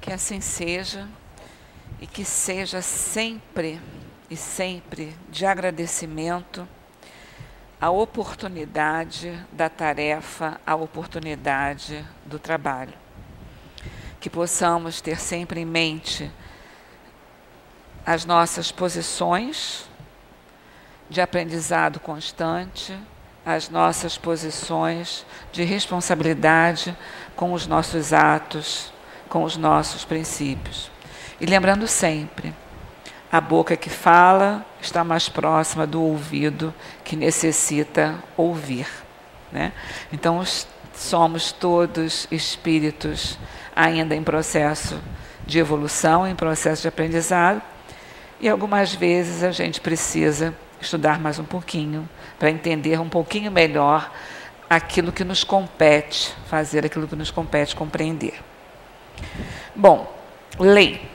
Que assim seja e que seja sempre e sempre de agradecimento a oportunidade da tarefa, a oportunidade do trabalho. Que possamos ter sempre em mente as nossas posições de aprendizado constante, as nossas posições de responsabilidade com os nossos atos, com os nossos princípios. E lembrando sempre, a boca que fala está mais próxima do ouvido que necessita ouvir, né? Então, somos todos espíritos ainda em processo de evolução, em processo de aprendizado, e algumas vezes a gente precisa estudar mais um pouquinho para entender um pouquinho melhor aquilo que nos compete fazer, aquilo que nos compete compreender. Bom, lei.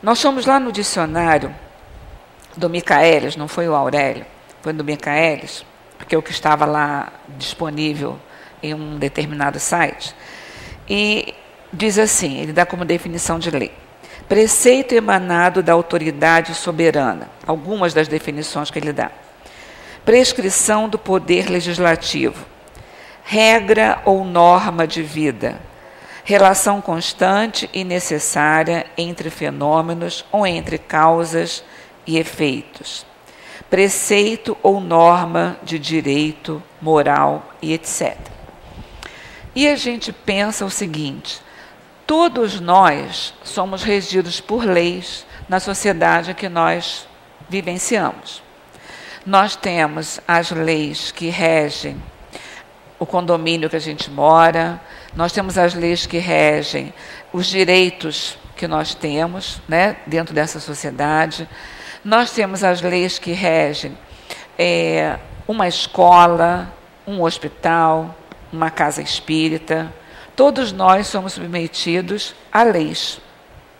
Nós fomos lá no dicionário do Michaelis, não foi o Aurélio, foi do Michaelis, porque é o que estava lá disponível em um determinado site, e diz assim, ele dá como definição de lei: preceito emanado da autoridade soberana, algumas das definições que ele dá. Prescrição do poder legislativo, regra ou norma de vida, relação constante e necessária entre fenômenos ou entre causas e efeitos, preceito ou norma de direito, moral e etc. E a gente pensa o seguinte: todos nós somos regidos por leis na sociedade que nós vivenciamos. Nós temos as leis que regem o condomínio que a gente mora, nós temos as leis que regem os direitos que nós temos, né, dentro dessa sociedade, nós temos as leis que regem uma escola, um hospital, uma casa espírita. Todos nós somos submetidos a leis,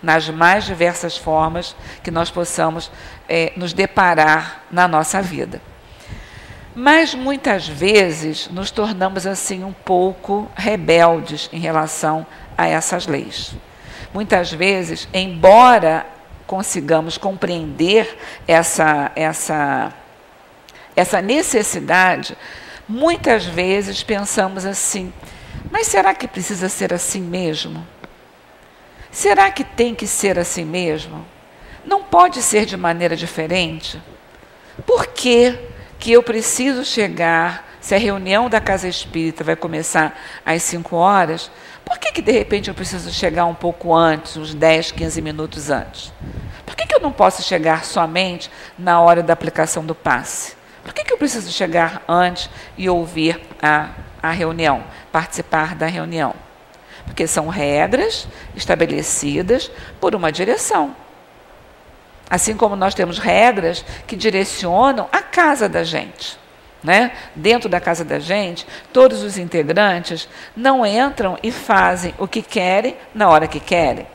nas mais diversas formas que nós possamos nos deparar na nossa vida. Mas muitas vezes nos tornamos assim um pouco rebeldes em relação a essas leis. Muitas vezes, embora consigamos compreender essa necessidade, muitas vezes pensamos assim: mas será que precisa ser assim mesmo? Será que tem que ser assim mesmo? Não pode ser de maneira diferente? Por que eu preciso chegar, se a reunião da Casa Espírita vai começar às 5 horas, por que de repente eu preciso chegar um pouco antes, uns 10, 15 minutos antes? Por que eu não posso chegar somente na hora da aplicação do passe? Por que eu preciso chegar antes e ouvir a reunião, participar da reunião? Porque são regras estabelecidas por uma direção. Assim como nós temos regras que direcionam a casa da gente, né? Dentro da casa da gente, todos os integrantes não entram e fazem o que querem na hora que querem,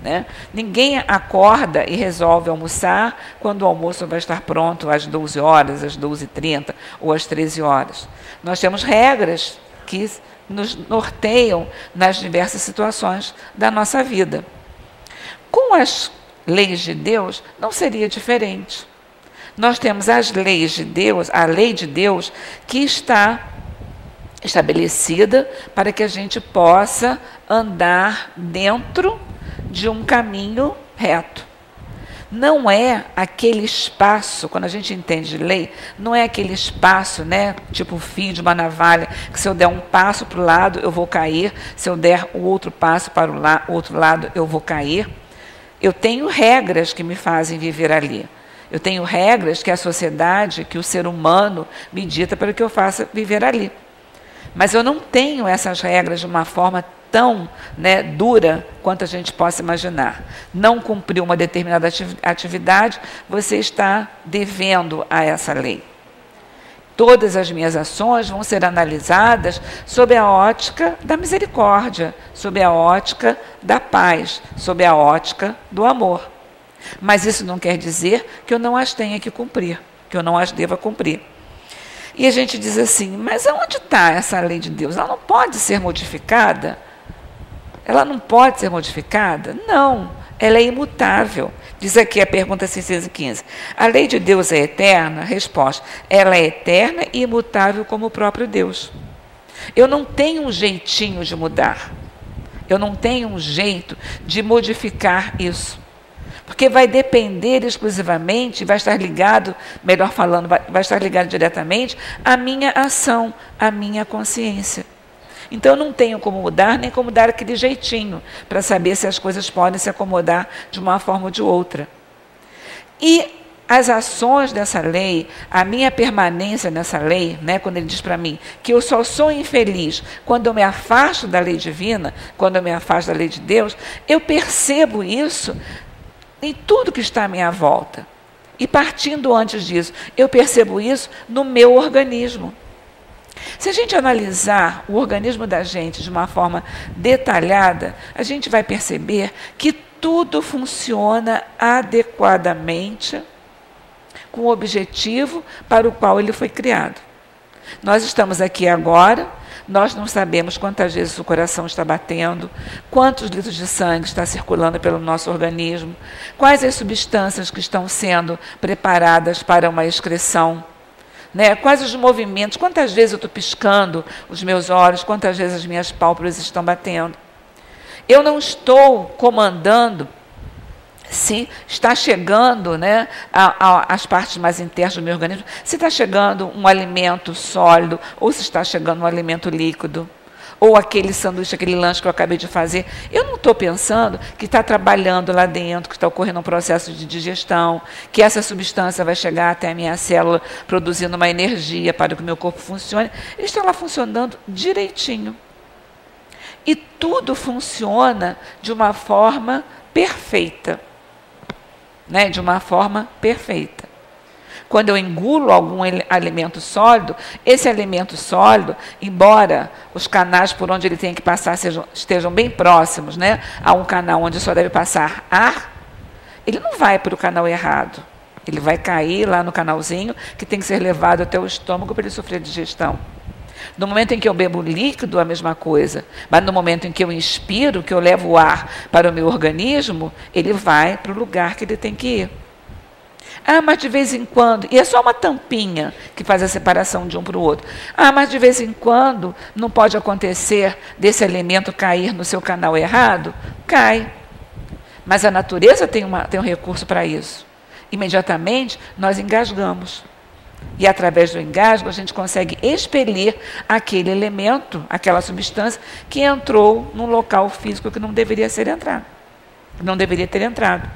né? Ninguém acorda e resolve almoçar quando o almoço vai estar pronto às 12 horas, às 12h30 ou às 13 horas. Nós temos regras que nos norteiam nas diversas situações da nossa vida. Com as leis de Deus, não seria diferente. Nós temos as leis de Deus, a lei de Deus, que está estabelecida para que a gente possa andar dentro de um caminho reto. Não é aquele espaço, quando a gente entende de lei, não é aquele espaço, né, tipo o fio de uma navalha, que se eu der um passo para o lado, eu vou cair, se eu der o outro passo para o outro lado, eu vou cair. Eu tenho regras que me fazem viver ali. Eu tenho regras que a sociedade, que o ser humano me dita para que eu faça viver ali. Mas eu não tenho essas regras de uma forma tão, né, dura quanto a gente possa imaginar. Não cumpriu uma determinada atividade, você está devendo a essa lei. Todas as minhas ações vão ser analisadas sob a ótica da misericórdia, sob a ótica da paz, sob a ótica do amor. Mas isso não quer dizer que eu não as tenha que cumprir, que eu não as deva cumprir. E a gente diz assim, mas aonde está essa lei de Deus? Ela não pode ser modificada? ela não pode ser modificada? Não, ela é imutável. Diz aqui a pergunta 615. A lei de Deus é eterna? Resposta, ela é eterna e imutável como o próprio Deus. Eu não tenho um jeitinho de mudar. Eu não tenho um jeito de modificar isso. Porque vai depender exclusivamente, vai estar ligado, melhor falando, vai estar ligado diretamente à minha ação, à minha consciência. Então, eu não tenho como mudar, nem como dar aquele jeitinho, para saber se as coisas podem se acomodar de uma forma ou de outra. E as ações dessa lei, a minha permanência nessa lei, né, quando ele diz para mim que eu só sou infeliz quando eu me afasto da lei divina, quando eu me afasto da lei de Deus, eu percebo isso em tudo que está à minha volta. E partindo antes disso, eu percebo isso no meu organismo. Se a gente analisar o organismo da gente de uma forma detalhada, a gente vai perceber que tudo funciona adequadamente com o objetivo para o qual ele foi criado. Nós estamos aqui agora, nós não sabemos quantas vezes o coração está batendo, quantos litros de sangue está circulando pelo nosso organismo, quais as substâncias que estão sendo preparadas para uma excreção. Né? Quais os movimentos, quantas vezes eu estou piscando os meus olhos, quantas vezes as minhas pálpebras estão batendo. Eu não estou comandando se está chegando, né, as partes mais internas do meu organismo, se está chegando um alimento sólido ou se está chegando um alimento líquido. Ou aquele sanduíche, aquele lanche que eu acabei de fazer. Eu não estou pensando que está trabalhando lá dentro, que está ocorrendo um processo de digestão, que essa substância vai chegar até a minha célula produzindo uma energia para que o meu corpo funcione. Ele está lá funcionando direitinho. E tudo funciona de uma forma perfeita. Né? De uma forma perfeita. Quando eu engulo algum alimento sólido, esse alimento sólido, embora os canais por onde ele tem que passar estejam bem próximos, né, a um canal onde só deve passar ar, ele não vai para o canal errado. Ele vai cair lá no canalzinho que tem que ser levado até o estômago para ele sofrer digestão. No momento em que eu bebo líquido, a mesma coisa. Mas no momento em que eu inspiro, que eu levo o ar para o meu organismo, ele vai para o lugar que ele tem que ir. Ah, mas de vez em quando, e é só uma tampinha que faz a separação de um para o outro. Ah, mas de vez em quando não pode acontecer desse alimento cair no seu canal errado? Cai. Mas a natureza tem um recurso para isso. Imediatamente nós engasgamos. E através do engasgo a gente consegue expelir aquele elemento, aquela substância que entrou num local físico que não deveria ter entrado.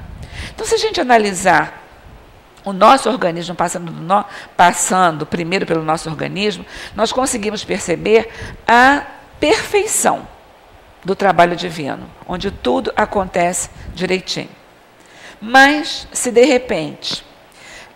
Então, se a gente analisar o nosso organismo passando primeiro pelo nosso organismo, nós conseguimos perceber a perfeição do trabalho divino, onde tudo acontece direitinho. Mas, se de repente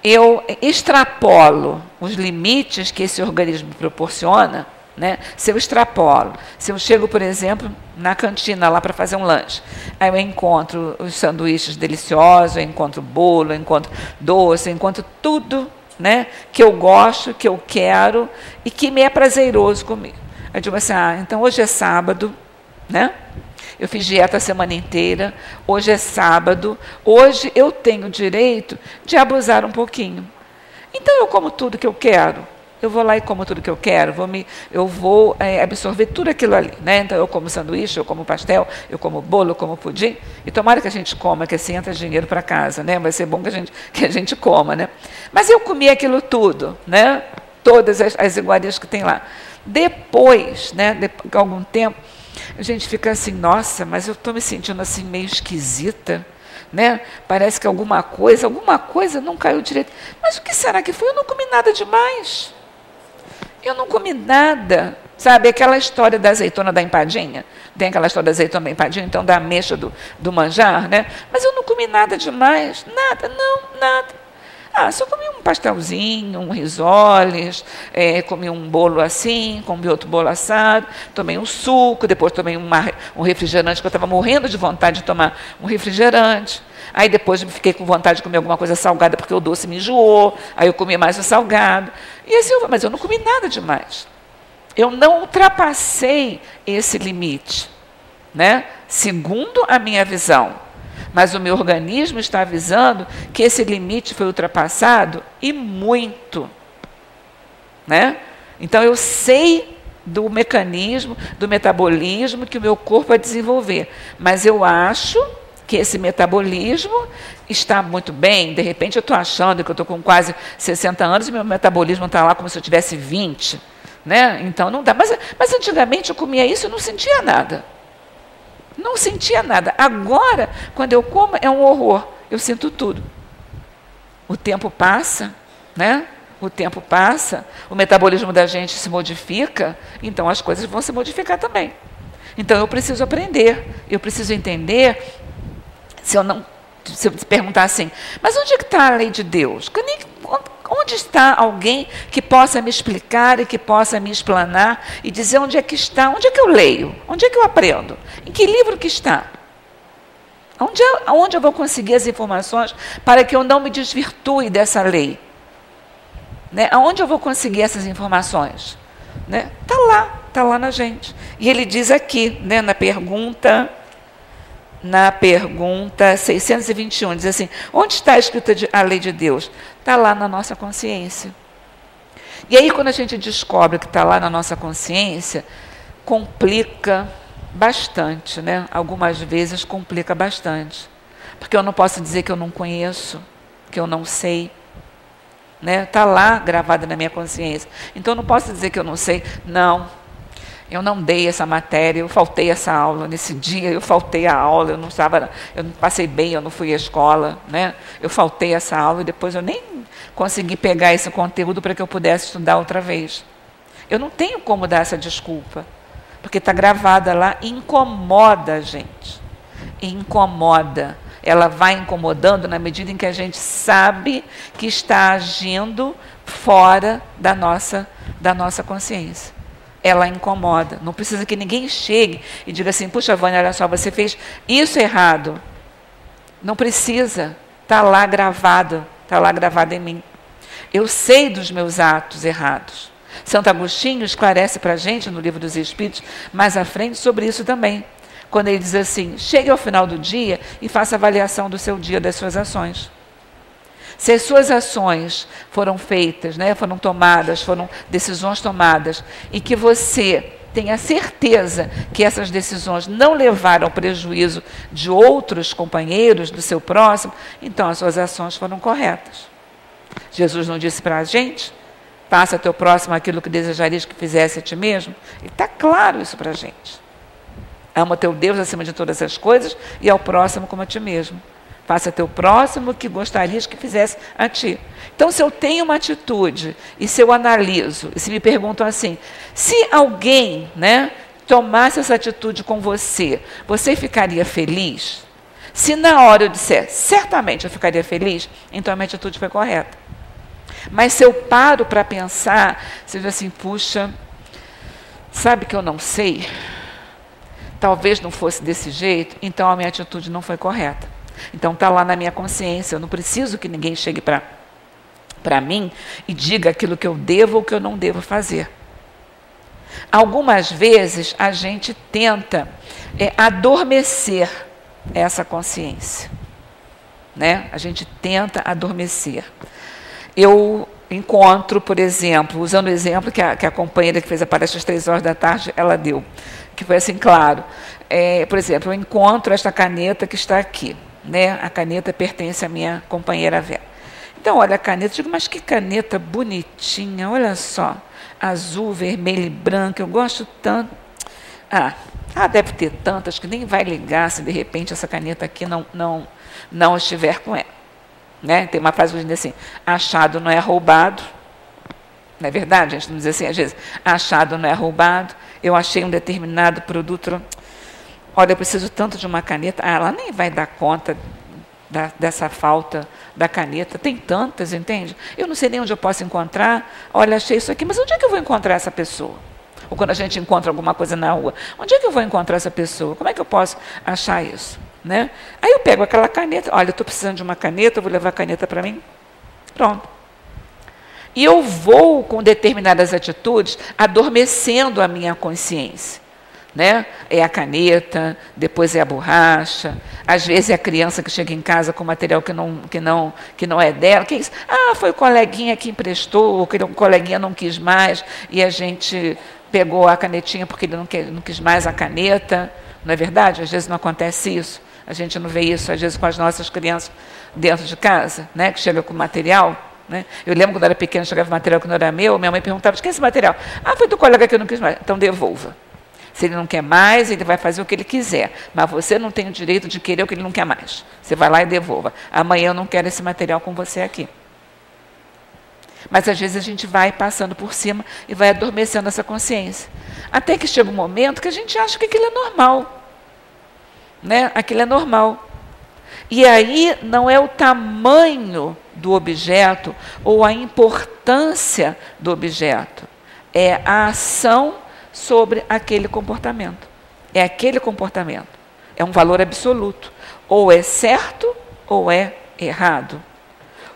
eu extrapolo os limites que esse organismo proporciona, né? Se eu extrapolo, se eu chego, por exemplo, na cantina lá para fazer um lanche, aí eu encontro os sanduíches deliciosos, eu encontro bolo, eu encontro doce, eu encontro tudo, né, que eu gosto, que eu quero e que me é prazeroso comer. Aí eu digo assim, então hoje é sábado, né? Eu fiz dieta a semana inteira, hoje é sábado, hoje eu tenho o direito de abusar um pouquinho. Então eu como tudo que eu quero. Eu vou lá e como tudo que eu quero, eu vou absorver tudo aquilo ali. Né? Então, eu como sanduíche, eu como pastel, eu como bolo, eu como pudim. E tomara que a gente coma, que assim entra dinheiro para casa. Né? Vai ser bom que a gente coma. Né? Mas eu comi aquilo tudo, né? Todas as iguarias que tem lá. Depois, né, de algum tempo, a gente fica assim, nossa, mas eu estou me sentindo assim meio esquisita. Né? Parece que alguma coisa não caiu direito. Mas o que será que foi? Eu não comi nada demais. Eu não comi nada, sabe, aquela história da azeitona da empadinha, tem aquela história da azeitona da empadinha, então da ameixa do manjar, né? Mas eu não comi nada demais, nada. Só comi um pastelzinho, um risoles, comi um bolo assim, comi outro bolo assado, tomei um suco, depois tomei um refrigerante, que eu estava morrendo de vontade de tomar um refrigerante. Aí depois eu fiquei com vontade de comer alguma coisa salgada, porque o doce me enjoou, aí eu comi mais o salgado. E assim, mas eu não comi nada demais. Eu não ultrapassei esse limite. Né? segundo a minha visão. Mas o meu organismo está avisando que esse limite foi ultrapassado e muito, né? Então eu sei do mecanismo, do metabolismo que o meu corpo vai desenvolver, mas eu acho que esse metabolismo está muito bem. De repente eu estou achando que eu estou com quase 60 anos e meu metabolismo está lá como se eu tivesse 20, né? Então não dá. Mas antigamente eu comia isso e não sentia nada. Não sentia nada. Agora, quando eu como, é um horror. Eu sinto tudo. O tempo passa, né? O tempo passa, o metabolismo da gente se modifica, então as coisas vão se modificar também. Então eu preciso aprender, eu preciso entender. Se eu perguntar assim, mas onde é que está a lei de Deus? Onde está alguém que possa me explicar e que possa me explanar e dizer onde é que está, onde é que eu leio, onde é que eu aprendo, em que livro que está? Onde eu vou conseguir as informações para que eu não me desvirtue dessa lei? Né? Aonde eu vou conseguir essas informações? Né? Tá lá na gente. E ele diz aqui, né, na pergunta 621, diz assim, onde está escrita a lei de Deus? Está lá na nossa consciência. E aí, quando a gente descobre que está lá na nossa consciência, complica bastante, né? Algumas vezes complica bastante. Porque eu não posso dizer que eu não conheço, que eu não sei. Está lá gravada na minha consciência. Então, eu não posso dizer que eu não sei. Não, eu não dei essa matéria, eu faltei essa aula. Nesse dia, eu faltei a aula, eu não passei bem, eu não fui à escola. Né? Eu faltei essa aula e depois eu nem consegui pegar esse conteúdo para que eu pudesse estudar outra vez. Eu não tenho como dar essa desculpa, porque está gravada lá e incomoda a gente. Incomoda. Ela vai incomodando na medida em que a gente sabe que está agindo fora da nossa consciência. Ela incomoda. Não precisa que ninguém chegue e diga assim, puxa, Vânia, olha só, você fez isso errado. Não precisa. Está lá gravado em mim. Eu sei dos meus atos errados. Santo Agostinho esclarece para a gente, no Livro dos Espíritos, mais à frente, sobre isso também. Quando ele diz assim, chegue ao final do dia e faça avaliação do seu dia, das suas ações. Se as suas ações foram feitas, né, foram tomadas, foram decisões tomadas, e que você tenha certeza que essas decisões não levaram ao prejuízo de outros companheiros, do seu próximo, então as suas ações foram corretas. Jesus não disse para a gente, faça ao teu próximo aquilo que desejarias que fizesse a ti mesmo? E está claro isso para a gente. Ama teu Deus acima de todas as coisas e ao próximo como a ti mesmo. Faça teu próximo o que gostarias que fizesse a ti. Então, se eu tenho uma atitude e se eu analiso, e se me perguntam assim, se alguém, né, tomasse essa atitude com você, você ficaria feliz? Se na hora eu disser, certamente eu ficaria feliz, então a minha atitude foi correta. Mas se eu paro para pensar, se eu diz assim, puxa, sabe que eu não sei? Talvez não fosse desse jeito, então a minha atitude não foi correta. Então está lá na minha consciência, eu não preciso que ninguém chegue para mim e diga aquilo que eu devo ou que eu não devo fazer. Algumas vezes a gente tenta adormecer essa consciência. Né? A gente tenta adormecer. Eu encontro, por exemplo, usando o exemplo que a companheira que fez a palestra às 3 horas da tarde, ela deu, que foi assim, claro. Por exemplo, eu encontro esta caneta que está aqui. Né? A caneta pertence à minha companheira Vera. Então, olha a caneta, digo, mas que caneta bonitinha, olha só, azul, vermelho e branco, eu gosto tanto. Deve ter tantas que nem vai ligar se de repente essa caneta aqui não estiver com ela. Né? Tem uma frase que diz assim, achado não é roubado. Não é verdade? A gente não diz assim, às vezes, achado não é roubado, eu achei um determinado produto, olha, eu preciso tanto de uma caneta, ela nem vai dar conta dessa falta da caneta, tem tantas, entende? Eu não sei nem onde eu posso encontrar, olha, achei isso aqui, mas onde é que eu vou encontrar essa pessoa? Ou quando a gente encontra alguma coisa na rua, onde é que eu vou encontrar essa pessoa? Como é que eu posso achar isso? Né? Aí eu pego aquela caneta, olha, eu estou precisando de uma caneta, eu vou levar a caneta para mim, pronto. E eu vou, com determinadas atitudes, adormecendo a minha consciência. né? É a caneta, depois é a borracha, às vezes é a criança que chega em casa com material que não é dela. Que é isso? Ah, foi o coleguinha que emprestou, que o coleguinha não quis mais, e a gente pegou a canetinha porque ele não quis mais a caneta. Não é verdade? Às vezes não acontece isso. A gente não vê isso, às vezes, com as nossas crianças dentro de casa, né? Que chega com material. Né? Eu lembro quando eu era pequena, chegava material que não era meu, minha mãe perguntava, de quem é esse material? Ah, foi do colega que eu não quis mais. Então devolva. Se ele não quer mais, ele vai fazer o que ele quiser. Mas você não tem o direito de querer o que ele não quer mais. Você vai lá e devolva. Amanhã eu não quero esse material com você aqui. Mas às vezes a gente vai passando por cima e vai adormecendo essa consciência. Até que chega um momento que a gente acha que aquilo é normal. Né? Aquilo é normal. E aí não é o tamanho do objeto ou a importância do objeto. É a ação sobre aquele comportamento. É aquele comportamento. É um valor absoluto. Ou é certo ou é errado.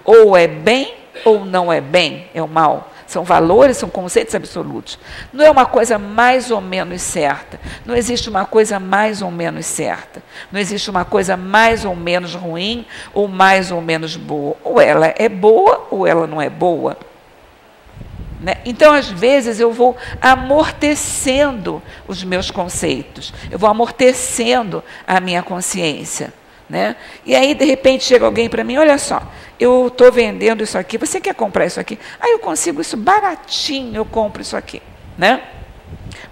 Ou é bem ou não é bem, é o mal. São valores, são conceitos absolutos. Não é uma coisa mais ou menos certa. Não existe uma coisa mais ou menos certa. Não existe uma coisa mais ou menos ruim ou mais ou menos boa. Ou ela é boa ou ela não é boa. Né? Então, às vezes, eu vou amortecendo os meus conceitos. Eu vou amortecendo a minha consciência. Né? E aí, de repente, chega alguém para mim, olha só, eu estou vendendo isso aqui, você quer comprar isso aqui? Ah, eu consigo isso baratinho, eu compro isso aqui. Né?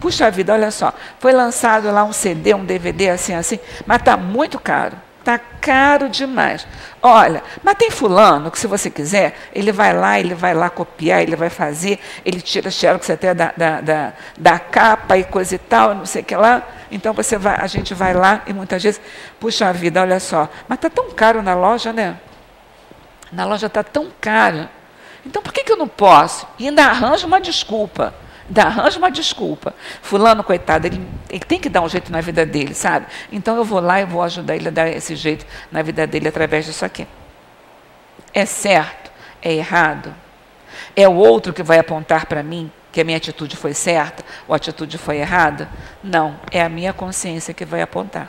Puxa vida, olha só, foi lançado lá um CD, um DVD assim, mas está muito caro. Está caro demais. Olha, mas tem fulano que, se você quiser, ele vai lá copiar, ele vai fazer, ele tira xerox até da capa e coisa e tal, não sei o que lá. Então a gente vai lá e muitas vezes, puxa vida, olha só, mas está tão caro na loja, né? Na loja está tão caro. Então por que eu não posso? E ainda arranja uma desculpa. Fulano, coitado, ele tem que dar um jeito na vida dele, sabe? Então eu vou lá e vou ajudar ele a dar esse jeito na vida dele através disso aqui. É certo? É errado? É o outro que vai apontar para mim que a minha atitude foi certa ou a atitude foi errada? Não, é a minha consciência que vai apontar.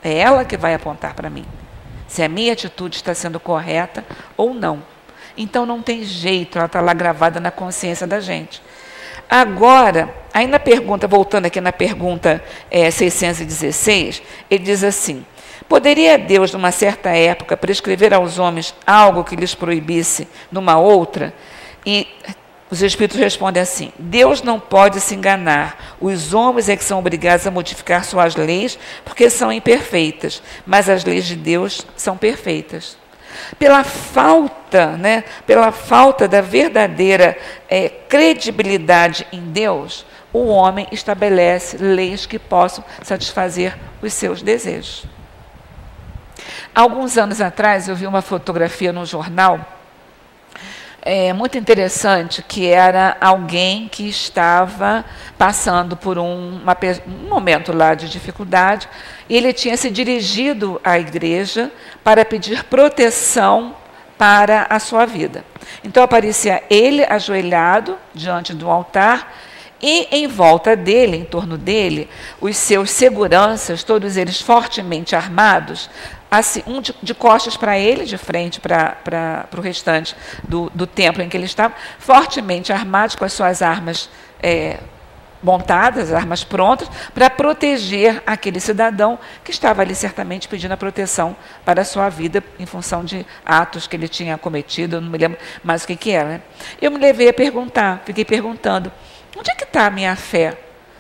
É ela que vai apontar para mim. Se a minha atitude está sendo correta ou não. Então não tem jeito, ela está lá gravada na consciência da gente. Agora, aí na pergunta, voltando aqui na pergunta 616, ele diz assim, poderia Deus, numa certa época, prescrever aos homens algo que lhes proibisse numa outra? E os Espíritos respondem assim, Deus não pode se enganar, os homens é que são obrigados a modificar suas leis, porque são imperfeitas, mas as leis de Deus são perfeitas. Pela falta da verdadeira credibilidade em Deus, o homem estabelece leis que possam satisfazer os seus desejos. Alguns anos atrás, eu vi uma fotografia no jornal, muito interessante, que era alguém que estava passando por um momento lá de dificuldade, e ele tinha se dirigido à igreja para pedir proteção para a sua vida. Então aparecia ele ajoelhado diante do altar, e em volta dele, em torno dele, os seus seguranças, todos eles fortemente armados, assim, um de costas para ele, de frente para o restante do templo em que ele estava, fortemente armados com as suas armas montadas, armas prontas, para proteger aquele cidadão que estava ali certamente pedindo a proteção para a sua vida em função de atos que ele tinha cometido, eu não me lembro mais o que era. Né? Eu me levei a perguntar, fiquei perguntando, onde é que está a minha fé?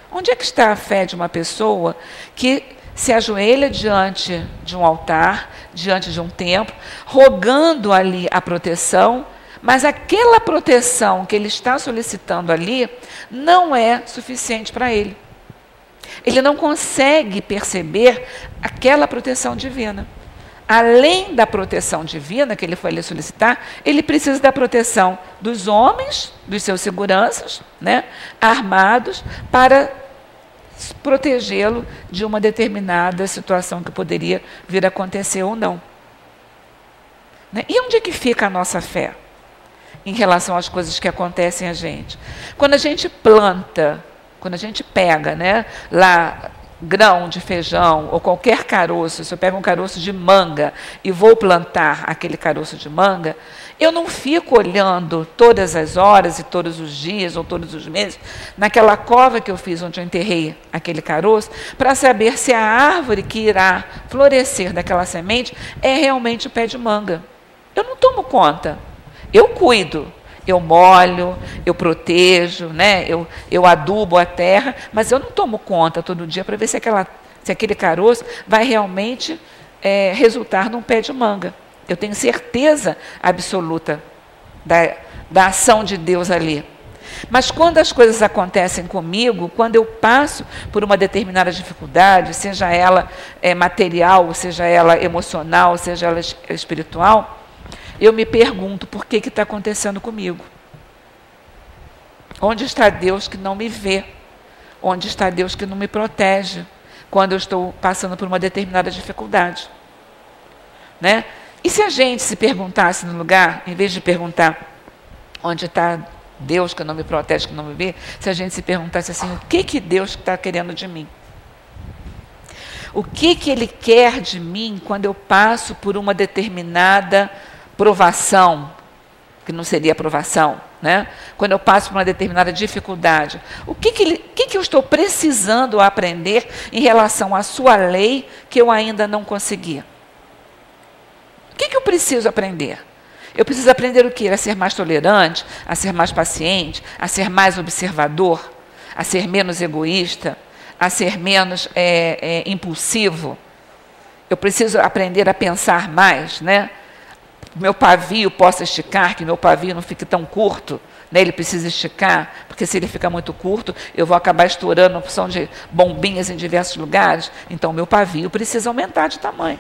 Onde é que está a fé de uma pessoa que se ajoelha diante de um altar, diante de um templo, rogando ali a proteção, mas aquela proteção que ele está solicitando ali não é suficiente para ele. Ele não consegue perceber aquela proteção divina. Além da proteção divina que ele foi ali solicitar, ele precisa da proteção dos homens, dos seus seguranças, né, armados, para protegê-lo de uma determinada situação que poderia vir a acontecer ou não. Né? E onde é que fica a nossa fé em relação às coisas que acontecem a gente? Quando a gente planta Quando a gente pega, né, lá grão de feijão ou qualquer caroço, se eu pego um caroço de manga e vou plantar aquele caroço de manga, eu não fico olhando todas as horas e todos os dias ou todos os meses naquela cova que eu fiz onde eu enterrei aquele caroço para saber se a árvore que irá florescer daquela semente é realmente o pé de manga. Eu não tomo conta, eu cuido. Eu molho, eu protejo, né? eu adubo a terra, mas eu não tomo conta todo dia para ver se aquele caroço vai realmente resultar num pé de manga. Eu tenho certeza absoluta da ação de Deus ali. Mas quando as coisas acontecem comigo, quando eu passo por uma determinada dificuldade, seja ela material, seja ela emocional, seja ela espiritual, eu me pergunto por que está acontecendo comigo. Onde está Deus que não me vê? Onde está Deus que não me protege quando eu estou passando por uma determinada dificuldade? Né? E se a gente se perguntasse no lugar, em vez de perguntar onde está Deus que não me protege, que não me vê, se a gente se perguntasse assim, o que Deus está querendo de mim? O que Ele quer de mim quando eu passo por uma determinada provação, que não seria provação, né? Quando eu passo por uma determinada dificuldade, o que eu estou precisando aprender em relação à sua lei que eu ainda não consegui? O que eu preciso aprender? Eu preciso aprender o quê? A ser mais tolerante, a ser mais paciente, a ser mais observador, a ser menos egoísta, a ser menos impulsivo. Eu preciso aprender a pensar mais, né? Meu pavio possa esticar, que meu pavio não fique tão curto, né? Ele precisa esticar, porque se ele ficar muito curto, eu vou acabar estourando a opção de bombinhas em diversos lugares. Então, meu pavio precisa aumentar de tamanho.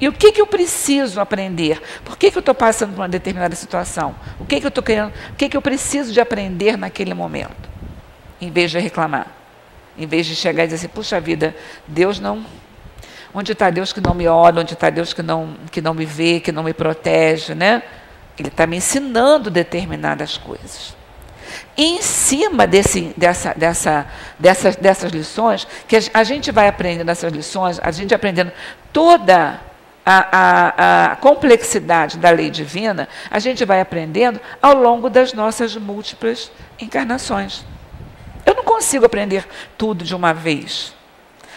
E o que eu preciso aprender? Por que eu estou passando por uma determinada situação? O que eu estou querendo? O que eu preciso de aprender naquele momento? Em vez de reclamar, em vez de chegar e dizer assim, puxa vida, Deus não... Onde está Deus que não me olha? Onde está Deus que não me vê, que não me protege, né? Ele está me ensinando determinadas coisas. E em cima dessas lições, que a gente vai aprendendo essas lições, a gente aprendendo toda a complexidade da lei divina, a gente vai aprendendo ao longo das nossas múltiplas encarnações. Eu não consigo aprender tudo de uma vez.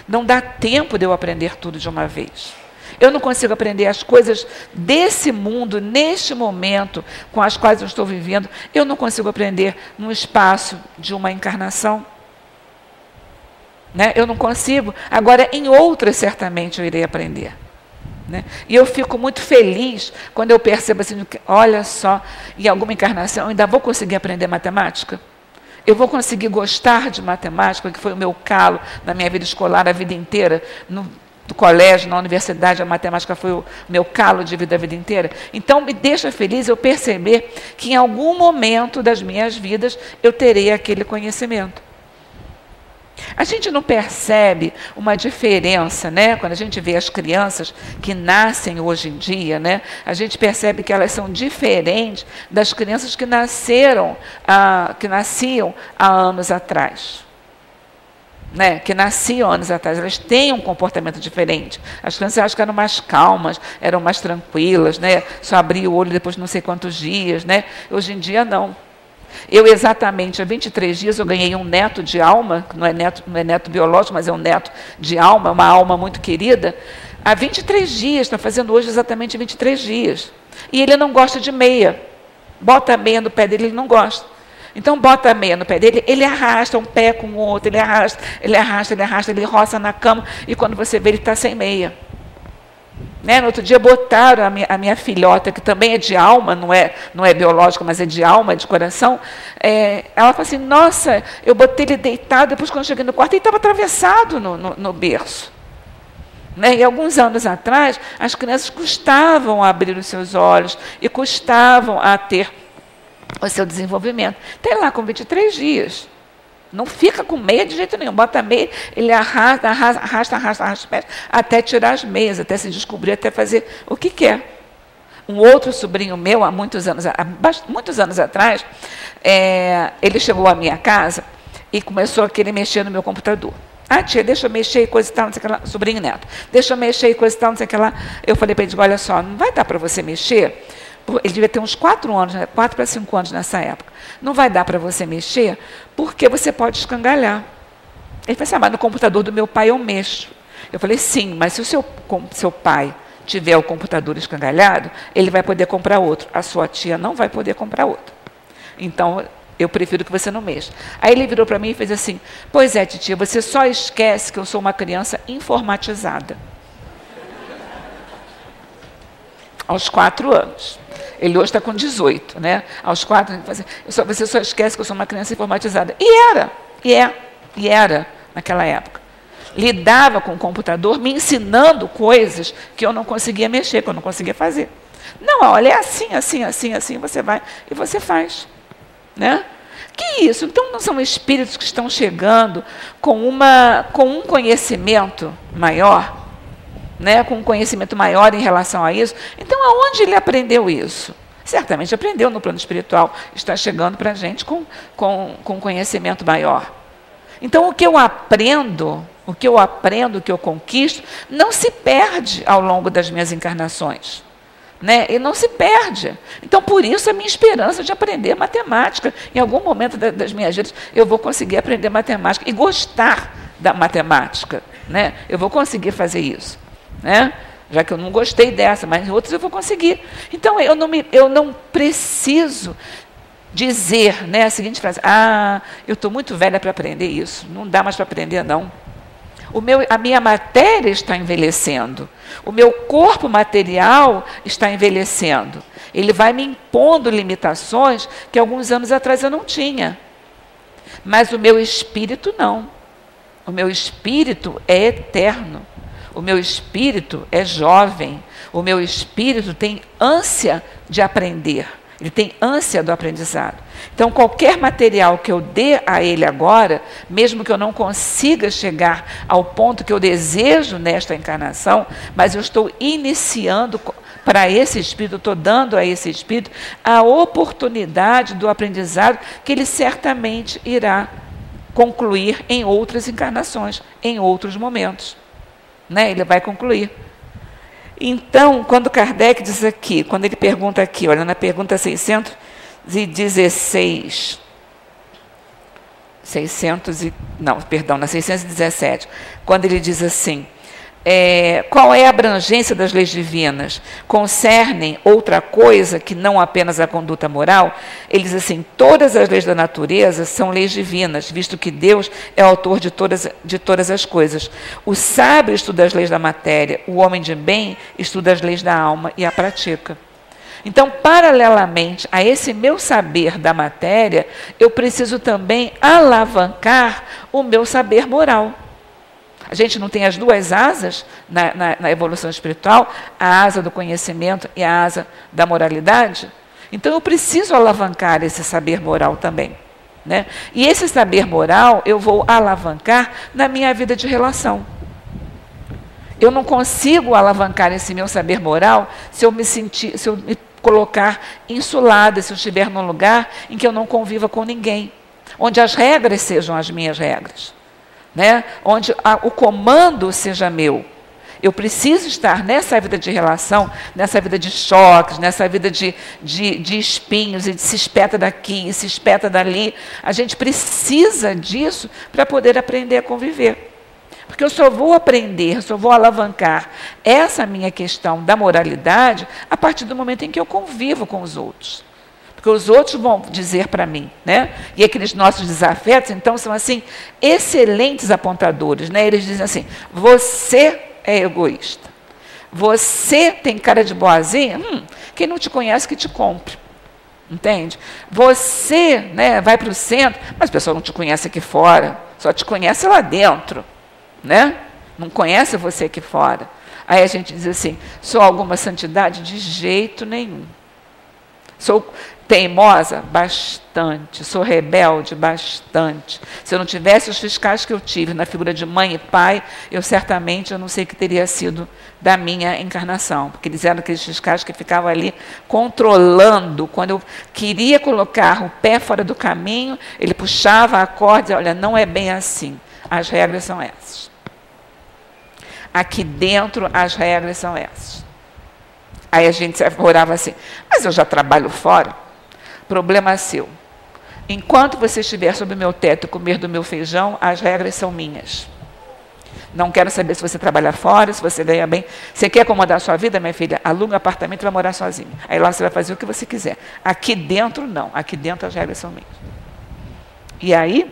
Não dá tempo de eu aprender tudo de uma vez. Eu não consigo aprender as coisas desse mundo, neste momento, com as quais eu estou vivendo. Eu não consigo aprender no espaço de uma encarnação. Né? Eu não consigo. Agora, em outras, certamente, eu irei aprender. Né? E eu fico muito feliz quando eu percebo assim, olha só, em alguma encarnação eu ainda vou conseguir aprender matemática. Eu vou conseguir gostar de matemática, que foi o meu calo na minha vida escolar a vida inteira. No colégio, na universidade, a matemática foi o meu calo de vida a vida inteira. Então, me deixa feliz eu perceber que em algum momento das minhas vidas eu terei aquele conhecimento. A gente não percebe uma diferença, né? Quando a gente vê as crianças que nascem hoje em dia, né? A gente percebe que elas são diferentes das crianças que nasciam há anos atrás. Né? Que nasciam anos atrás, elas têm um comportamento diferente. As crianças acham que eram mais calmas, eram mais tranquilas, né? Só abria o olho depois de não sei quantos dias, né? Hoje em dia, não. Eu, exatamente, há 23 dias, eu ganhei um neto de alma, não é neto biológico, mas é um neto de alma, uma alma muito querida. Há 23 dias, está fazendo hoje exatamente 23 dias. E ele não gosta de meia. Bota a meia no pé dele, ele não gosta. Então, bota a meia no pé dele, ele arrasta um pé com o outro, ele arrasta, ele roça na cama, e quando você vê, ele está sem meia. Né? No outro dia botaram a minha filhota, que também é de alma, não é biológica, mas é de alma, é de coração. Ela falou assim, nossa, eu botei ele deitado, depois quando eu cheguei no quarto, ele estava atravessado no berço. Né? E alguns anos atrás, as crianças custavam a abrir os seus olhos e custavam a ter o seu desenvolvimento. Tem lá com 23 dias. Não fica com meia de jeito nenhum. Bota a meia, ele arrasta os pés, até tirar as meias, até se descobrir, até fazer o que quer. Um outro sobrinho meu, há muitos anos atrás, ele chegou à minha casa e começou a querer mexer no meu computador. Ah, tia, deixa eu mexer e coisa e tal, não sei o que lá. Sobrinho e neto. Deixa eu mexer e coisa e tal, não sei o que lá. Eu falei para ele, olha só, não vai dar para você mexer. Ele devia ter uns 4 anos, 4 para 5 anos nessa época. Não vai dar para você mexer, porque você pode escangalhar. Ele falou assim, mas no computador do meu pai eu mexo. Eu falei, sim, mas se o seu pai tiver o computador escangalhado, ele vai poder comprar outro. A sua tia não vai poder comprar outro. Então, eu prefiro que você não mexa. Aí ele virou para mim e fez assim, pois é, titia, você só esquece que eu sou uma criança informatizada. Aos 4 anos. Ele hoje está com 18, né? Aos 4 anos, você só esquece que eu sou uma criança informatizada. E era naquela época. Lidava com o computador, me ensinando coisas que eu não conseguia mexer, que eu não conseguia fazer. Não, olha, é assim, você vai e você faz. Né? Que isso? Então não são espíritos que estão chegando com um conhecimento maior, né? Com um conhecimento maior em relação a isso. Então aonde ele aprendeu isso? Certamente aprendeu no plano espiritual, está chegando para a gente com conhecimento maior. Então o que eu aprendo, o que eu conquisto, não se perde ao longo das minhas encarnações. Né? E não se perde. Então, por isso, a minha esperança de aprender matemática. Em algum momento das minhas vidas, eu vou conseguir aprender matemática e gostar da matemática. Né? Eu vou conseguir fazer isso. Né? Já que eu não gostei dessa, mas em outros eu vou conseguir. Então, eu não preciso dizer, né, a seguinte frase, eu estou muito velha para aprender isso, não dá mais para aprender, não. A minha matéria está envelhecendo. O meu corpo material está envelhecendo. Ele vai me impondo limitações que alguns anos atrás eu não tinha. Mas o meu espírito não. O meu espírito é eterno. O meu espírito é jovem. O meu espírito tem ânsia de aprender. Ele tem ânsia do aprendizado. Então, qualquer material que eu dê a ele agora, mesmo que eu não consiga chegar ao ponto que eu desejo nesta encarnação, mas eu estou iniciando para esse espírito, estou dando a esse espírito a oportunidade do aprendizado que ele certamente irá concluir em outras encarnações, em outros momentos. Né? Ele vai concluir. Então, quando Kardec diz aqui, quando ele pergunta aqui, olha, na pergunta 616, na 617, quando ele diz assim, qual é a abrangência das leis divinas? Concernem outra coisa que não apenas a conduta moral? Ele diz assim, todas as leis da natureza são leis divinas, visto que Deus é autor de todas as coisas. O sábio estuda as leis da matéria, o homem de bem estuda as leis da alma e a pratica. Então, paralelamente a esse meu saber da matéria, eu preciso também alavancar o meu saber moral. A gente não tem as duas asas na evolução espiritual, a asa do conhecimento e a asa da moralidade? Então, eu preciso alavancar esse saber moral também. Né? E esse saber moral eu vou alavancar na minha vida de relação. Eu não consigo alavancar esse meu saber moral se eu me colocar insulada, se eu estiver num lugar em que eu não conviva com ninguém, onde as regras sejam as minhas regras. Né? Onde o comando seja meu. Eu preciso estar nessa vida de relação, nessa vida de choques, nessa vida de espinhos, e de se espeta daqui, e se espeta dali. A gente precisa disso para poder aprender a conviver. Porque eu só vou aprender, só vou alavancar essa minha questão da moralidade a partir do momento em que eu convivo com os outros. Porque os outros vão dizer para mim, né? E aqueles nossos desafetos, então, são assim, excelentes apontadores, né? Eles dizem assim, você é egoísta, você tem cara de boazinha, quem não te conhece que te compre, entende? Você, né, vai para o centro, mas o pessoal não te conhece aqui fora, só te conhece lá dentro, né? Não conhece você aqui fora. Aí a gente diz assim, sou alguma santidade? De jeito nenhum. Sou teimosa? Bastante. Sou rebelde? Bastante. Se eu não tivesse os fiscais que eu tive na figura de mãe e pai, eu não sei o que teria sido da minha encarnação. Porque eles eram aqueles fiscais que ficavam ali controlando. Quando eu queria colocar o pé fora do caminho, ele puxava a corda e dizia, olha, não é bem assim. As regras são essas. Aqui dentro, as regras são essas. Aí a gente orava assim, mas eu já trabalho fora. Problema seu. Enquanto você estiver sob o meu teto e comer do meu feijão, as regras são minhas. Não quero saber se você trabalha fora, se você ganha bem. Você quer acomodar a sua vida, minha filha? Aluga um apartamento e vai morar sozinha. Aí lá você vai fazer o que você quiser. Aqui dentro, não. Aqui dentro as regras são minhas. E aí,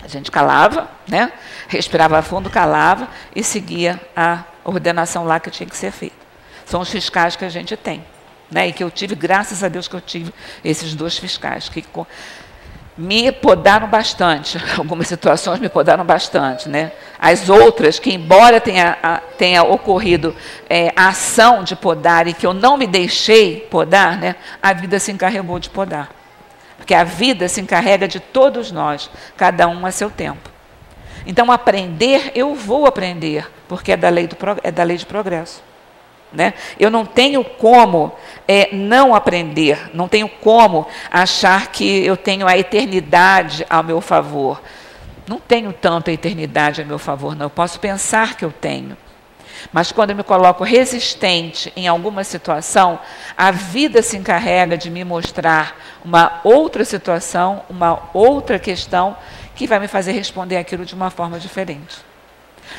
a gente calava, né? Respirava fundo, calava e seguia a ordenação lá que tinha que ser feita. São os fiscais que a gente tem. Né, e que eu tive, graças a Deus que eu tive esses 2 fiscais, que me podaram bastante, algumas situações me podaram bastante. Né? As outras, que embora tenha ocorrido a ação de podar e que eu não me deixei podar, né, a vida se encarregou de podar. Porque a vida se encarrega de todos nós, cada um a seu tempo. Então, aprender, eu vou aprender, porque é da lei de progresso. Né? Eu não tenho como não aprender, não tenho como achar que eu tenho a eternidade ao meu favor. Não tenho tanto a eternidade a meu favor, não. Eu posso pensar que eu tenho. Mas quando eu me coloco resistente em alguma situação, a vida se encarrega de me mostrar uma outra situação, uma outra questão que vai me fazer responder aquilo de uma forma diferente.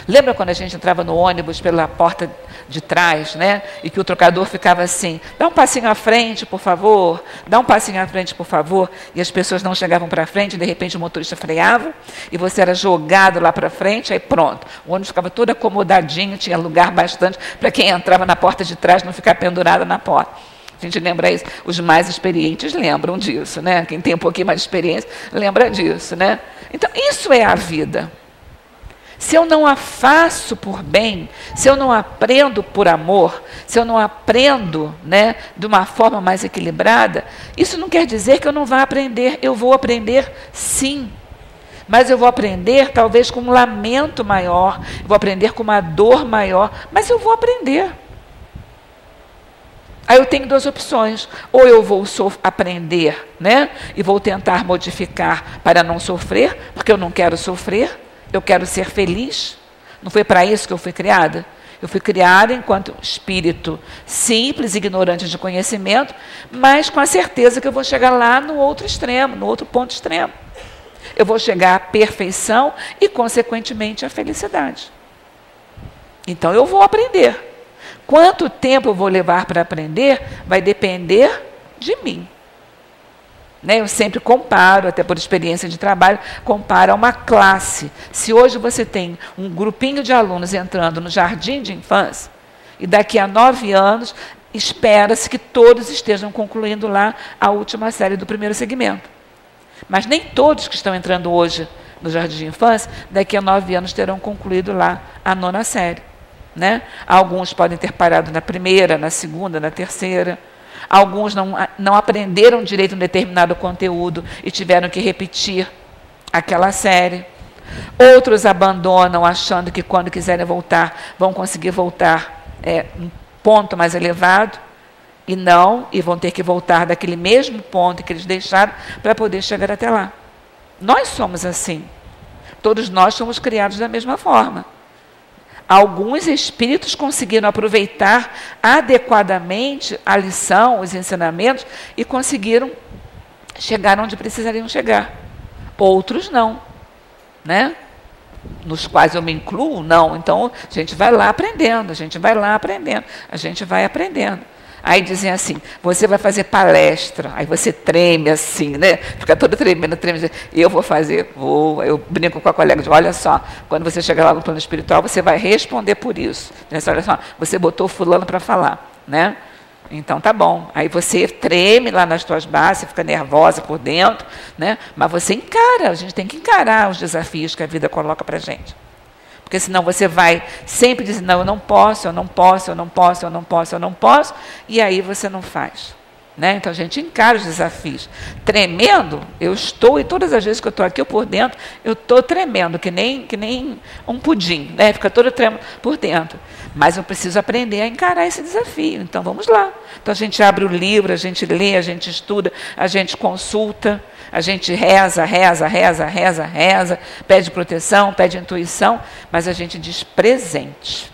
Lembra quando a gente entrava no ônibus pela porta de trás, né? E que o trocador ficava assim, dá um passinho à frente, por favor, dá um passinho à frente, por favor, e as pessoas não chegavam para frente, de repente o motorista freava, e você era jogado lá para frente, aí pronto, o ônibus ficava todo acomodadinho, tinha lugar bastante para quem entrava na porta de trás não ficar pendurado na porta. A gente lembra isso, os mais experientes lembram disso, né? Quem tem um pouquinho mais de experiência lembra disso, né? Então, isso é a vida. Se eu não a faço por bem, se eu não aprendo por amor, se eu não aprendo, né, de uma forma mais equilibrada, isso não quer dizer que eu não vá aprender. Eu vou aprender sim. Mas eu vou aprender talvez com um lamento maior, vou aprender com uma dor maior, mas eu vou aprender. Aí eu tenho 2 opções. Ou eu vou aprender, né, e vou tentar modificar para não sofrer, porque eu não quero sofrer. Eu quero ser feliz. Não foi para isso que eu fui criada? Eu fui criada enquanto espírito simples, ignorante de conhecimento, mas com a certeza que eu vou chegar lá no outro extremo, no outro ponto extremo. Eu vou chegar à perfeição e, consequentemente, à felicidade. Então, eu vou aprender. Quanto tempo eu vou levar para aprender vai depender de mim. Né, eu sempre comparo, até por experiência de trabalho, comparo a uma classe. Se hoje você tem um grupinho de alunos entrando no jardim de infância, e daqui a 9 anos, espera-se que todos estejam concluindo lá a última série do primeiro segmento. Mas nem todos que estão entrando hoje no jardim de infância, daqui a 9 anos terão concluído lá a 9ª série. Né? Alguns podem ter parado na primeira, na segunda, na terceira. Alguns não aprenderam direito um determinado conteúdo e tiveram que repetir aquela série. Outros abandonam achando que quando quiserem voltar, vão conseguir voltar um ponto mais elevado. E não, e vão ter que voltar daquele mesmo ponto que eles deixaram para poder chegar até lá. Nós somos assim. Todos nós somos criados da mesma forma. Alguns espíritos conseguiram aproveitar adequadamente a lição, os ensinamentos, e conseguiram chegar onde precisariam chegar. Outros não, né? Nos quais eu me incluo, não. Então, a gente vai lá aprendendo, a gente vai lá aprendendo, a gente vai aprendendo. Aí dizem assim, você vai fazer palestra, aí você treme assim, né? Fica todo tremendo, eu vou fazer, vou. Eu brinco com a colega, digo, olha só, quando você chegar lá no plano espiritual, você vai responder por isso. Olha só, você botou fulano para falar, né? Então tá bom. Aí você treme lá nas tuas bases, fica nervosa por dentro, né? Mas você encara, a gente tem que encarar os desafios que a vida coloca para a gente. Porque senão você vai sempre dizer, não, eu não posso, eu não posso, eu não posso, eu não posso, eu não posso, e aí você não faz. né? Então a gente encara os desafios. Tremendo, eu estou, e todas as vezes que eu estou aqui, eu por dentro, eu estou tremendo, que nem um pudim, né? Fica todo tremendo por dentro. Mas eu preciso aprender a encarar esse desafio. Então vamos lá. Então a gente abre o livro, a gente lê, a gente estuda, a gente consulta, a gente reza, pede proteção, pede intuição, mas a gente diz presente,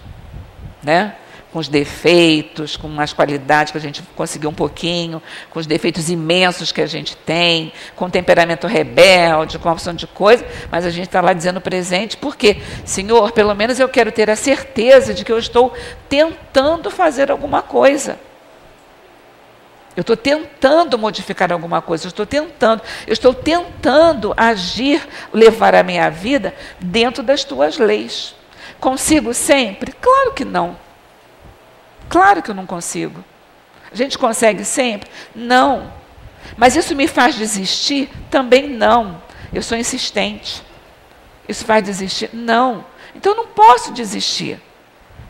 né? Com os defeitos, com as qualidades que a gente conseguiu um pouquinho, com os defeitos imensos que a gente tem, com o temperamento rebelde, com a opção de coisa, mas a gente está lá dizendo presente, porque, Senhor, pelo menos eu quero ter a certeza de que eu estou tentando fazer alguma coisa. Eu estou tentando modificar alguma coisa, eu estou tentando agir, levar a minha vida dentro das tuas leis. Consigo sempre? Claro que não. Claro que eu não consigo. A gente consegue sempre? Não. Mas isso me faz desistir? Também não. Eu sou insistente. Isso faz desistir? Não. Então eu não posso desistir.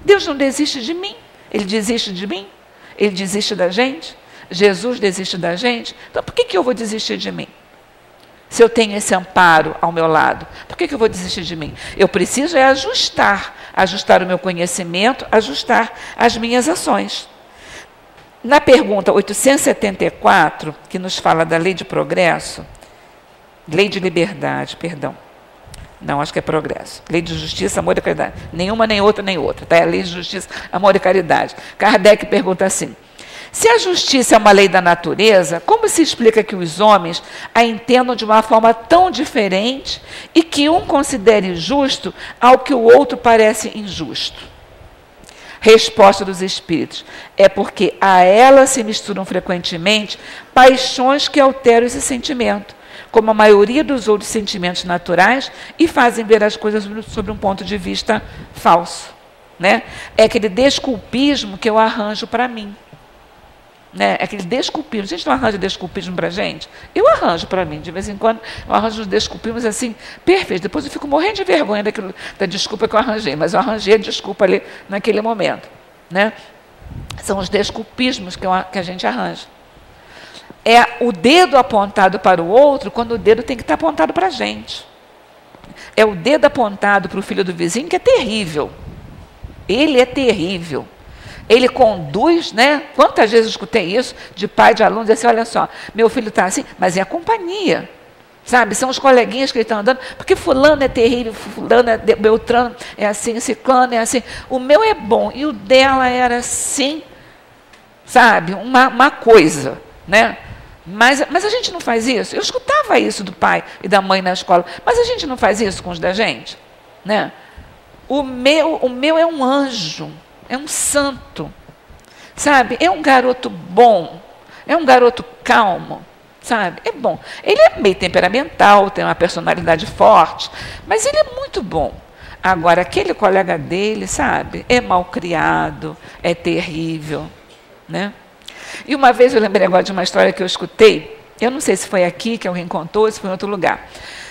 Deus não desiste de mim. Ele desiste de mim? Ele desiste da gente? Jesus desiste da gente? Então por que eu vou desistir de mim? Se eu tenho esse amparo ao meu lado, por que eu vou desistir de mim? Eu preciso ajustar o meu conhecimento, ajustar as minhas ações. Na pergunta 874, que nos fala da lei de progresso, lei de liberdade, perdão. Não, acho que é progresso. Lei de justiça, amor e caridade. Nenhuma, nem outra, nem outra. Tá? É a lei de justiça, amor e caridade. Kardec pergunta assim: se a justiça é uma lei da natureza, como se explica que os homens a entendam de uma forma tão diferente e que um considere justo ao que o outro parece injusto? Resposta dos espíritos: é porque a ela se misturam frequentemente paixões que alteram esse sentimento, como a maioria dos outros sentimentos naturais, e fazem ver as coisas sob um ponto de vista falso. Né? É aquele desculpismo que eu arranjo para mim. Né? Aquele desculpismo. A gente não arranja desculpismo para a gente? Eu arranjo para mim. De vez em quando eu arranjo os desculpismos assim, perfeitos. Depois eu fico morrendo de vergonha da desculpa que eu arranjei. Mas eu arranjei a desculpa ali naquele momento. Né? São os desculpismos que a gente arranja. É o dedo apontado para o outro quando o dedo tem que estar apontado para a gente. É o dedo apontado para o filho do vizinho que é terrível. Ele é terrível. Ele conduz, né? Quantas vezes eu escutei isso de pai de aluno, dizer assim, olha só, meu filho está assim, mas é a companhia, sabe? São os coleguinhas que estão andando, porque fulano é terrível, fulano é Beltrano, é assim, ciclano é assim. O meu é bom, e o dela era assim, sabe? Uma coisa, né? Mas a gente não faz isso. Eu escutava isso do pai e da mãe na escola, mas a gente não faz isso com os da gente, né? O meu é um anjo. É um santo, sabe? É um garoto bom, é um garoto calmo, sabe? É bom. Ele é meio temperamental, tem uma personalidade forte, mas ele é muito bom. Agora, aquele colega dele, sabe? É mal criado, é terrível, né? E uma vez eu lembrei agora de uma história que eu escutei, eu não sei se foi aqui que alguém contou, se foi em outro lugar.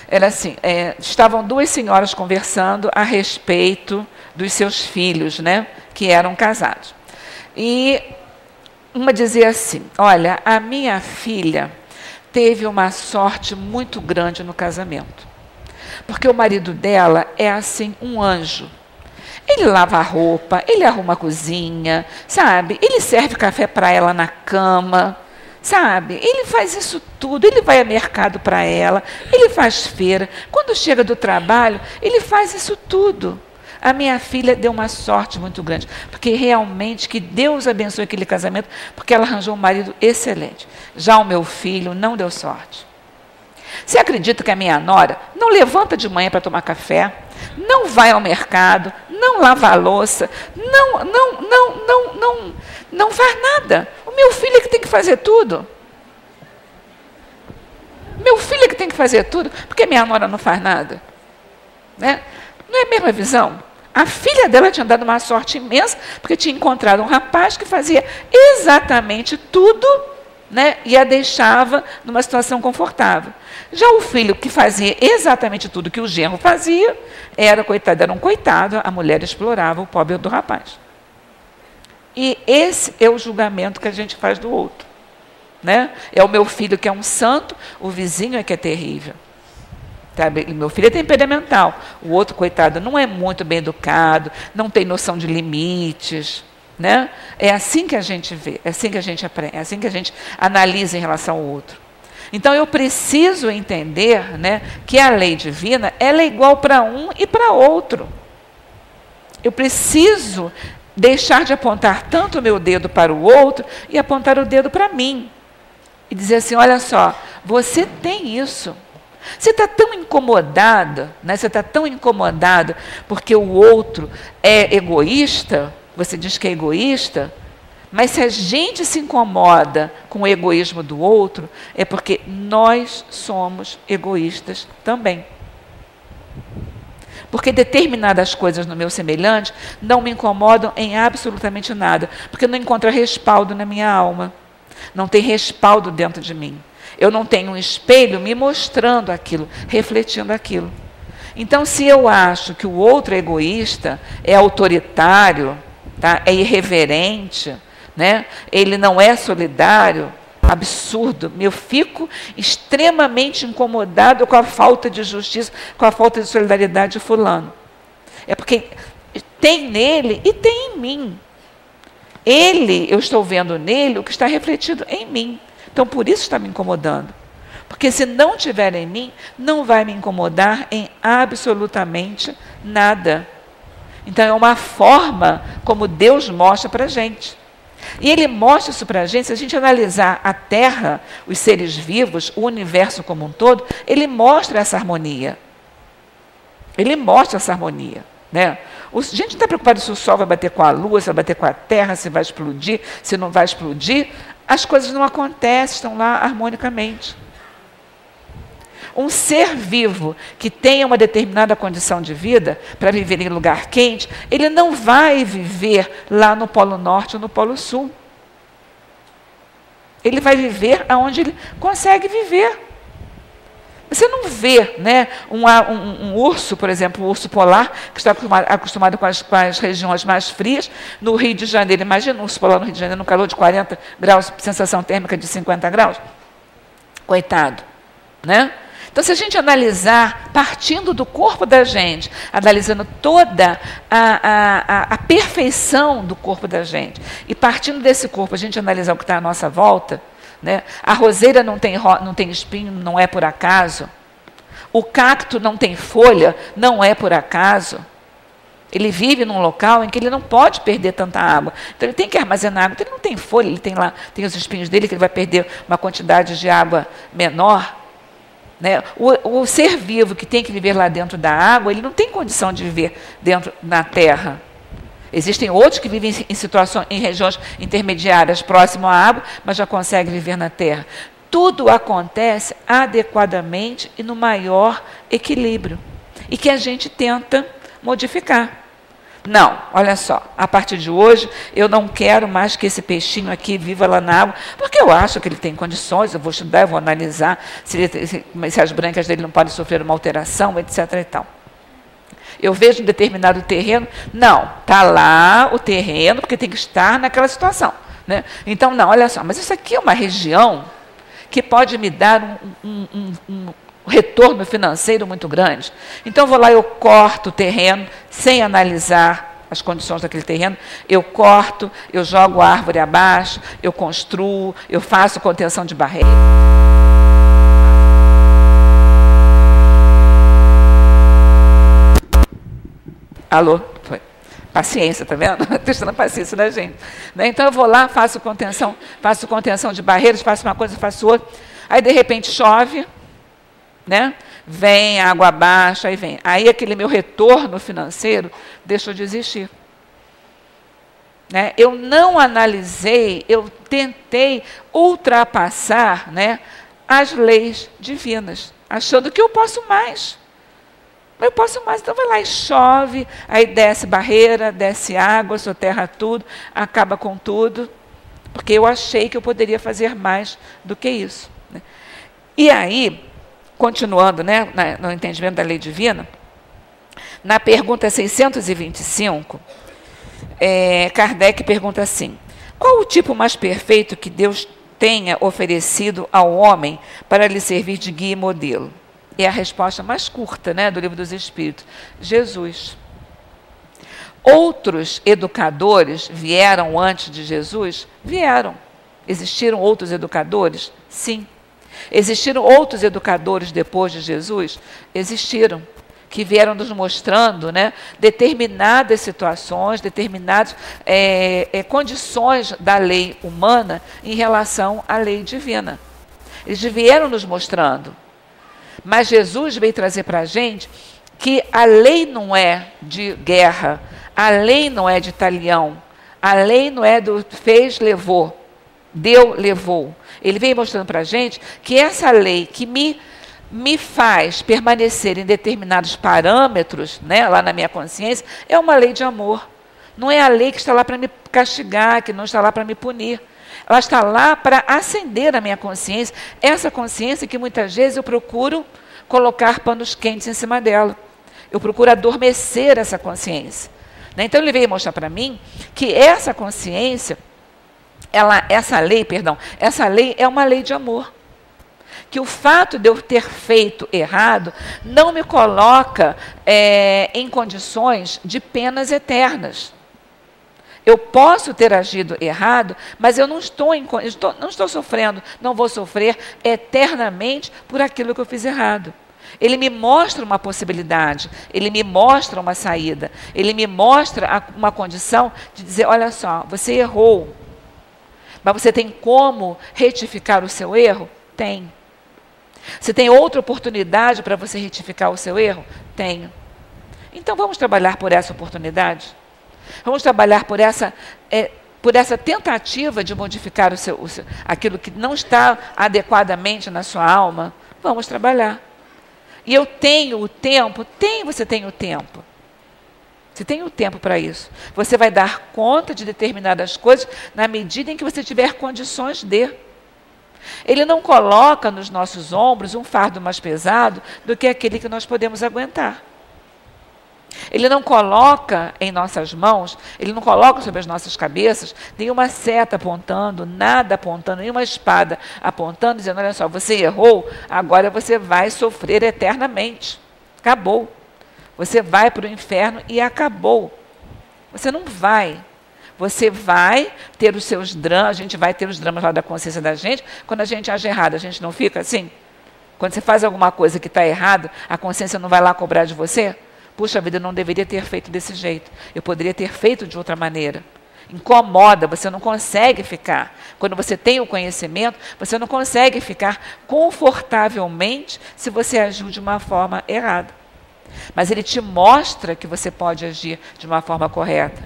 Era assim, estavam duas senhoras conversando a respeito dos seus filhos, né, que eram casados. E uma dizia assim, olha, a minha filha teve uma sorte muito grande no casamento, porque o marido dela é assim, um anjo. Ele lava a roupa, ele arruma a cozinha, sabe? Ele serve café para ela na cama, sabe? Ele faz isso tudo, ele vai ao mercado para ela, ele faz feira. Quando chega do trabalho, ele faz isso tudo. A minha filha deu uma sorte muito grande, porque realmente que Deus abençoe aquele casamento, porque ela arranjou um marido excelente. Já o meu filho não deu sorte. Você acredita que a minha nora não levanta de manhã para tomar café, não vai ao mercado, não lava a louça, não faz nada. O meu filho é que tem que fazer tudo. Meu filho é que tem que fazer tudo, porque minha nora não faz nada. Né? Não é a mesma visão? A filha dela tinha dado uma sorte imensa, porque tinha encontrado um rapaz que fazia exatamente tudo, né, e a deixava numa situação confortável. Já o filho que fazia exatamente tudo que o genro fazia, era um coitado, a mulher explorava o pobre do rapaz. E esse é o julgamento que a gente faz do outro. né? É o meu filho que é um santo, o vizinho é que é terrível. Sabe? Meu filho é temperamental, o outro, coitado, não é muito bem educado, não tem noção de limites, né? É assim que a gente vê, é assim que a gente aprende, é assim que a gente analisa em relação ao outro. Então eu preciso entender, né, que a lei divina ela é igual para um e para outro. Eu preciso deixar de apontar tanto o meu dedo para o outro e apontar o dedo para mim. E dizer assim, olha só, você tem isso. Você está tão incomodada, né? Você está tão incomodada porque o outro é egoísta, você diz que é egoísta, mas se a gente se incomoda com o egoísmo do outro, é porque nós somos egoístas também. Porque determinadas coisas no meu semelhante não me incomodam em absolutamente nada, porque não encontra respaldo na minha alma, não tem respaldo dentro de mim. Eu não tenho um espelho me mostrando aquilo, refletindo aquilo. Então, se eu acho que o outro é egoísta, é autoritário, tá? É irreverente, né? Ele não é solidário, absurdo, eu fico extremamente incomodado com a falta de justiça, com a falta de solidariedade de fulano. É porque tem nele e tem em mim. Ele, eu estou vendo nele o que está refletido em mim. Então, por isso está me incomodando. Porque se não tiver em mim, não vai me incomodar em absolutamente nada. Então, é uma forma como Deus mostra para a gente. E Ele mostra isso para a gente, se a gente analisar a Terra, os seres vivos, o universo como um todo, Ele mostra essa harmonia. Ele mostra essa harmonia, né? A gente não está preocupado se o Sol vai bater com a Lua, se vai bater com a Terra, se vai explodir, se não vai explodir. As coisas não acontecem, estão lá harmonicamente. Um ser vivo que tenha uma determinada condição de vida, para viver em lugar quente, ele não vai viver lá no Polo Norte ou no Polo Sul. Ele vai viver onde ele consegue viver. Você não vê, né, um urso, por exemplo, um urso polar, que está acostumado com as regiões mais frias, no Rio de Janeiro. Imagina um urso polar no Rio de Janeiro, no calor de 40 graus, sensação térmica de 50 graus. Coitado, né? Então, se a gente analisar, partindo do corpo da gente, analisando toda a perfeição do corpo da gente, e partindo desse corpo, a gente analisar o que está à nossa volta, né? A roseira não tem espinho, não é por acaso. O cacto não tem folha, não é por acaso. Ele vive num local em que ele não pode perder tanta água. Então, ele tem que armazenar água. Então, ele não tem folha, ele tem lá, tem os espinhos dele, que ele vai perder uma quantidade de água menor. Né? O ser vivo que tem que viver lá dentro da água, ele não tem condição de viver dentro na terra. Existem outros que vivem em regiões intermediárias, próximo à água, mas já conseguem viver na terra. Tudo acontece adequadamente e no maior equilíbrio. E que a gente tenta modificar. Não, olha só, a partir de hoje eu não quero mais que esse peixinho aqui viva lá na água, porque eu acho que ele tem condições, eu vou estudar, eu vou analisar se as brancas dele não podem sofrer uma alteração, etc. e tal. Eu vejo um determinado terreno, não, está lá o terreno, porque tem que estar naquela situação. Né? Então, não, olha só, mas isso aqui é uma região que pode me dar um retorno financeiro muito grande. Então, eu vou lá, eu corto o terreno, sem analisar as condições daquele terreno, eu corto, eu jogo a árvore abaixo, eu construo, eu faço contenção de barreira. Alô? Foi. Paciência, tá vendo? Testando a paciência da gente. Né? Então, eu vou lá, faço contenção de barreiras, faço uma coisa, faço outra. Aí, de repente, chove, né? Vem água abaixo, aí vem. Aí, aquele meu retorno financeiro deixou de existir. Né? Eu não analisei, eu tentei ultrapassar, né, as leis divinas, achando que eu posso mais. Eu posso mais, então vai lá e chove, aí desce barreira, desce água, soterra tudo, acaba com tudo, porque eu achei que eu poderia fazer mais do que isso. Né? E aí, continuando, né, no entendimento da lei divina, na pergunta 625, Kardec pergunta assim, qual o tipo mais perfeito que Deus tenha oferecido ao homem para lhe servir de guia e modelo? É a resposta mais curta, né, do Livro dos Espíritos. Jesus. Outros educadores vieram antes de Jesus? Vieram. Existiram outros educadores? Sim. Existiram outros educadores depois de Jesus? Existiram. Que vieram nos mostrando, né, determinadas situações, determinadas condições da lei humana em relação à lei divina. Eles vieram nos mostrando. Mas Jesus veio trazer para a gente que a lei não é de guerra, a lei não é de talião, a lei não é do fez, levou, deu, levou. Ele veio mostrando para a gente que essa lei que me faz permanecer em determinados parâmetros, né, lá na minha consciência, é uma lei de amor. Não é a lei que está lá para me castigar, que não está lá para me punir. Ela está lá para acender a minha consciência, essa consciência que muitas vezes eu procuro colocar panos quentes em cima dela. Eu procuro adormecer essa consciência. Né? Então ele veio mostrar para mim que essa consciência, essa lei é uma lei de amor. Que o fato de eu ter feito errado não me coloca em condições de penas eternas. Eu posso ter agido errado, mas eu não estou sofrendo, não vou sofrer eternamente por aquilo que eu fiz errado. Ele me mostra uma possibilidade, ele me mostra uma saída, ele me mostra uma condição de dizer, olha só, você errou, mas você tem como retificar o seu erro? Tem. Você tem outra oportunidade para você retificar o seu erro? Tenho. Então vamos trabalhar por essa oportunidade? Vamos trabalhar por essa tentativa de modificar aquilo que não está adequadamente na sua alma? Vamos trabalhar. E eu tenho o tempo? Você tem o tempo. Você tem o tempo para isso. Você vai dar conta de determinadas coisas na medida em que você tiver condições de. Ele não coloca nos nossos ombros um fardo mais pesado do que aquele que nós podemos aguentar. Ele não coloca em nossas mãos, ele não coloca sobre as nossas cabeças nenhuma seta apontando, nada apontando, nenhuma espada apontando, dizendo, olha só, você errou, agora você vai sofrer eternamente. Acabou. Você vai para o inferno e acabou. Você não vai. Você vai ter os seus dramas, a gente vai ter os dramas lá da consciência da gente, quando a gente age errado, a gente não fica assim? Quando você faz alguma coisa que está errada, a consciência não vai lá cobrar de você? Puxa vida, eu não deveria ter feito desse jeito, eu poderia ter feito de outra maneira. Incomoda, você não consegue ficar. Quando você tem o conhecimento, você não consegue ficar confortavelmente se você agiu de uma forma errada. Mas ele te mostra que você pode agir de uma forma correta.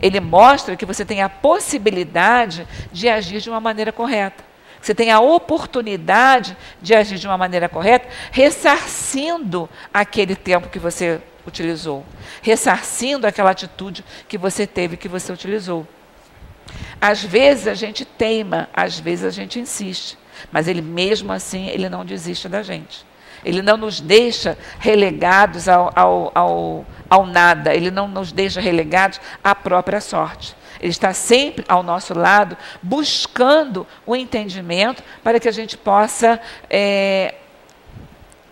Ele mostra que você tem a possibilidade de agir de uma maneira correta. Você tem a oportunidade de agir de uma maneira correta, ressarcindo aquele tempo que você utilizou, ressarcindo aquela atitude que você teve, que você utilizou. Às vezes a gente teima, às vezes a gente insiste, mas ele mesmo assim, ele não desiste da gente. Ele não nos deixa relegados ao nada, ele não nos deixa relegados à própria sorte. Ele está sempre ao nosso lado, buscando o entendimento para que a gente possa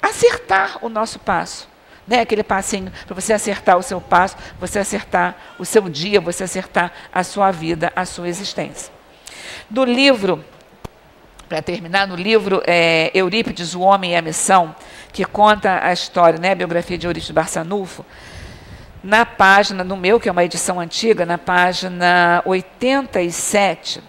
acertar o nosso passo. Né? Aquele passinho para você acertar o seu passo, você acertar o seu dia, você acertar a sua vida, a sua existência. No livro, para terminar, no livro Eurípides, O Homem e a Missão, que conta a história, né, a biografia de Eurípides Barçanufo, na página, no meu, que é uma edição antiga, na página 87,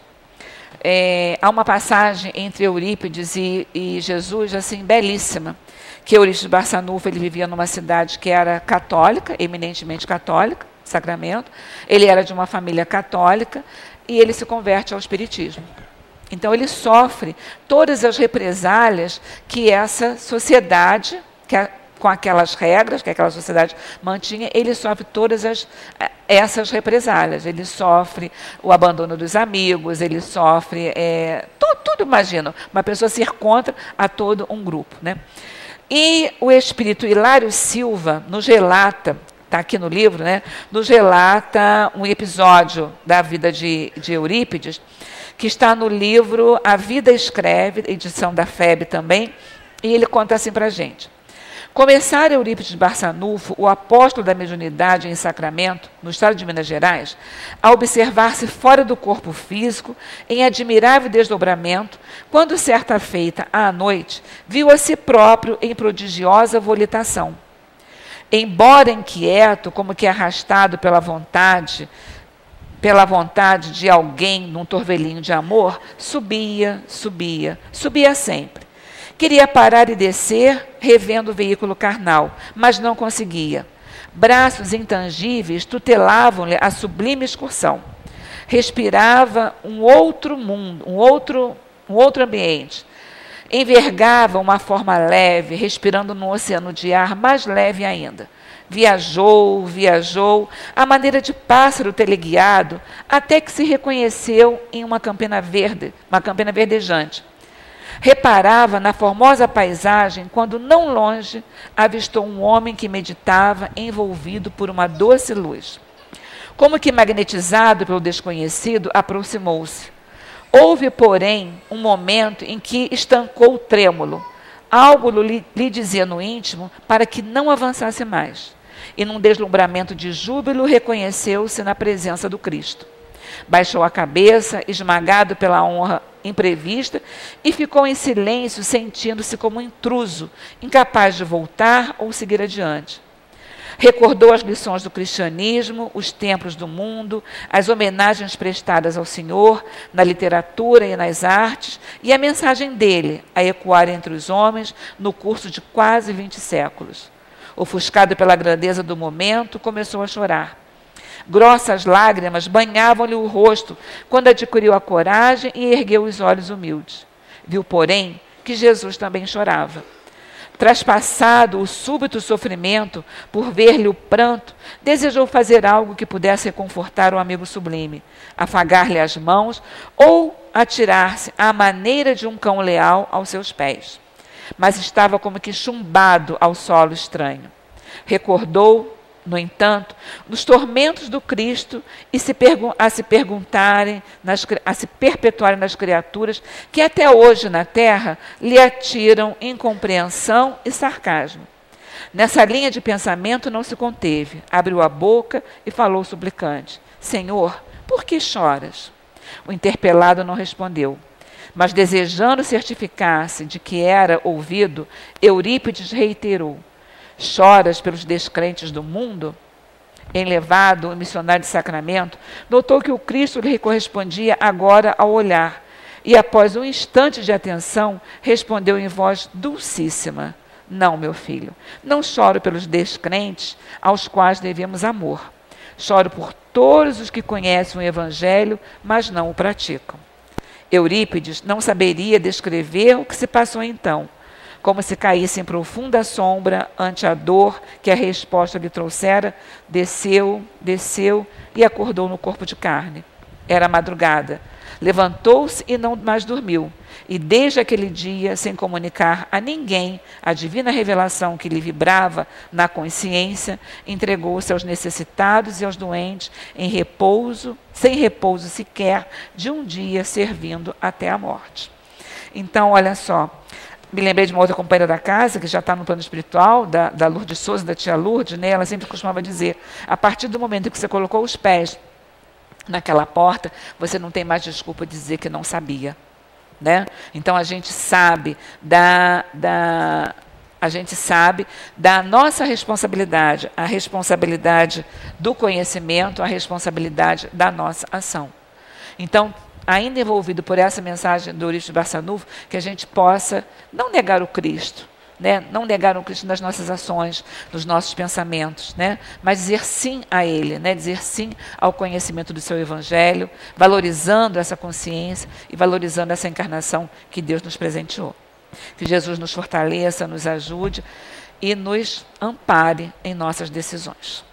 há uma passagem entre Eurípides e Jesus, assim, belíssima, que Eurípides Barçanufo, ele vivia numa cidade que era católica, eminentemente católica, Sacramento, ele era de uma família católica, e ele se converte ao espiritismo. Então ele sofre todas as represálias que essa sociedade, com aquelas regras que aquela sociedade mantinha, ele sofre todas essas represálias. Ele sofre o abandono dos amigos, ele sofre tudo, imagina, uma pessoa ser contra a todo um grupo. Né? E o espírito Hilário Silva nos relata está aqui no livro, né, nos relata um episódio da vida de Eurípides, que está no livro A Vida Escreve, edição da FEB também, e ele conta assim para a gente. Começara Eurípides Barçanufo, o apóstolo da mediunidade em Sacramento, no estado de Minas Gerais, a observar-se fora do corpo físico, em admirável desdobramento, quando certa feita, à noite, viu a si próprio em prodigiosa volitação. Embora inquieto, como que arrastado pela vontade de alguém num torvelinho de amor, subia sempre. Queria parar e descer, revendo o veículo carnal, mas não conseguia. Braços intangíveis tutelavam-lhe a sublime excursão. Respirava um outro mundo, um outro ambiente. Envergava uma forma leve, respirando num oceano de ar mais leve ainda. Viajou, à maneira de pássaro teleguiado, até que se reconheceu em uma campina verdejante. Reparava na formosa paisagem quando, não longe, avistou um homem que meditava, envolvido por uma doce luz. Como que magnetizado pelo desconhecido, aproximou-se. Houve, porém, um momento em que estancou trêmulo. Algo lhe dizia no íntimo para que não avançasse mais. E num deslumbramento de júbilo, reconheceu-se na presença do Cristo. Baixou a cabeça, esmagado pela honra imprevista, e ficou em silêncio, sentindo-se como um intruso, incapaz de voltar ou seguir adiante. Recordou as lições do cristianismo, os templos do mundo, as homenagens prestadas ao Senhor, na literatura e nas artes, e a mensagem dele, a ecoar entre os homens, no curso de quase 20 séculos. Ofuscado pela grandeza do momento, começou a chorar. Grossas lágrimas banhavam-lhe o rosto quando adquiriu a coragem e ergueu os olhos humildes. Viu, porém, que Jesus também chorava. Traspassado o súbito sofrimento por ver-lhe o pranto, desejou fazer algo que pudesse reconfortar o amigo sublime, afagar-lhe as mãos ou atirar-se à maneira de um cão leal aos seus pés. Mas estava como que chumbado ao solo estranho. Recordou, no entanto, nos tormentos do Cristo a se perpetuarem nas criaturas que até hoje na terra lhe atiram incompreensão e sarcasmo. Nessa linha de pensamento não se conteve, abriu a boca e falou suplicante: Senhor, por que choras? O interpelado não respondeu, mas desejando certificar-se de que era ouvido, Eurípides reiterou: Choras pelos descrentes do mundo? Enlevado, o missionário de Sacramento notou que o Cristo lhe correspondia agora ao olhar e, após um instante de atenção, respondeu em voz dulcíssima: Não, meu filho, não choro pelos descrentes aos quais devemos amor. Choro por todos os que conhecem o Evangelho, mas não o praticam. Eurípides não saberia descrever o que se passou então. Como se caísse em profunda sombra ante a dor que a resposta lhe trouxera, desceu e acordou no corpo de carne. Era madrugada. Levantou-se e não mais dormiu. E desde aquele dia, sem comunicar a ninguém a divina revelação que lhe vibrava na consciência, entregou-se aos necessitados e aos doentes em repouso, sem repouso sequer, de um dia servindo até a morte. Então, olha só. Me lembrei de uma outra companheira da casa, que já está no plano espiritual, da Lourdes Souza, da tia Lourdes, né? Ela sempre costumava dizer, a partir do momento em que você colocou os pés naquela porta, você não tem mais desculpa de dizer que não sabia. Né? Então a gente sabe da nossa responsabilidade, a responsabilidade do conhecimento, a responsabilidade da nossa ação. Então, ainda envolvido por essa mensagem do Eurípides Barçanufo, que a gente possa não negar o Cristo, né? Não negar o Cristo nas nossas ações, nos nossos pensamentos, né? Mas dizer sim a Ele, né? Dizer sim ao conhecimento do seu Evangelho, valorizando essa consciência e valorizando essa encarnação que Deus nos presenteou. Que Jesus nos fortaleça, nos ajude e nos ampare em nossas decisões.